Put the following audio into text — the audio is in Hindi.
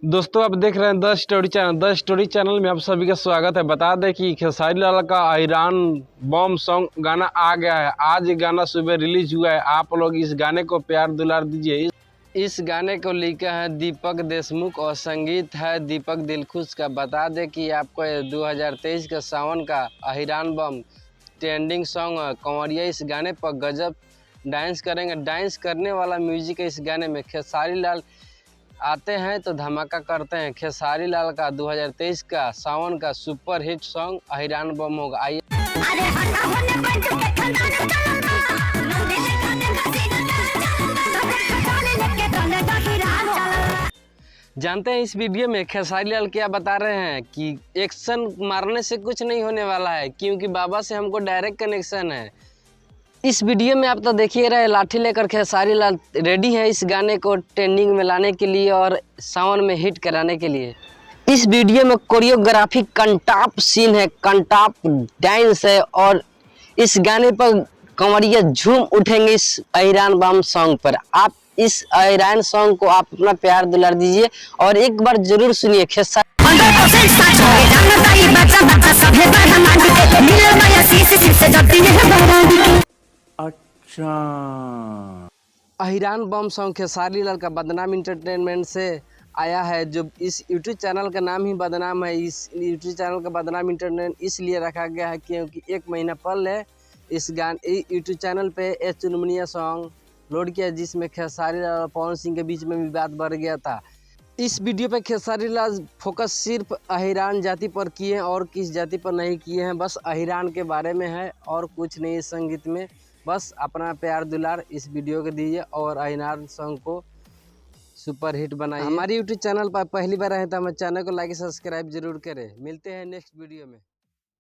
दोस्तों आप देख रहे हैं the story channel. The story channel में आप सभी का स्वागत है। बता दें कि खेसारी लाल का ईरान बम सॉन्ग गाना आ गया है। आज ये गाना सुबह रिलीज हुआ है। आप लोग इस गाने को प्यार दुलार दीजिए। इस गाने को लिखा है दीपक देशमुख और संगीत है दीपक दिलखुश का। बता दें कि आपको 2023 का सावन का ईरान बम ट्रेंडिंग सॉन्ग है। कंवरिया इस गाने पर गजब डांस करेंगे। डांस करने वाला म्यूजिक है इस गाने में। खेसारी लाल आते हैं तो धमाका करते हैं। खेसारी लाल का 2023 का सावन का सुपर हिट सॉन्ग ईरान बम होगा। आइए जानते हैं इस वीडियो में खेसारी लाल क्या बता रहे हैं कि एक्शन मारने से कुछ नहीं होने वाला है, क्योंकि बाबा से हमको डायरेक्ट कनेक्शन है। इस वीडियो में आप तो देखिए रहे लाठी लेकर खेसारी लाल रेडी है इस गाने को ट्रेंडिंग में लाने के लिए और सावन में हिट कराने के लिए। इस वीडियो में कोरियोग्राफी कंटाप सीन है, कंटाप डांस है और इस गाने पर कंवरिया झूम उठेंगे इस ईरान बम सॉन्ग पर। आप इस ईरान सॉन्ग को आप अपना प्यार दुलार दीजिए और एक बार जरूर सुनिए। खेसारी ईरान बम सॉन्ग खेसारी लाल का बदनाम इंटरटेनमेंट से आया है। जो इस यूट्यूब चैनल का नाम ही बदनाम है। इस यूट्यूब चैनल का बदनाम इंटरटेनमेंट इसलिए रखा गया है क्योंकि एक महीना पहले इस यूट्यूब चैनल पे एक चुनमुनिया सॉन्ग लोड किया जिसमें खेसारी लाल और पवन सिंह के बीच में विवाद बढ़ गया था। इस वीडियो पे खेसारी लाल फोकस सिर्फ अहिरान जाति पर किए हैं और किस जाति पर नहीं किए हैं। बस अहिरान के बारे में है और कुछ नहीं इस संगीत में। बस अपना प्यार दुलार इस वीडियो को दीजिए और अहिरान सॉन्ग को सुपर हिट बनाइए। हमारे यूट्यूब चैनल पर पहली बार आए तो हमारे चैनल को लाइक सब्सक्राइब जरूर करें। मिलते हैं नेक्स्ट वीडियो में।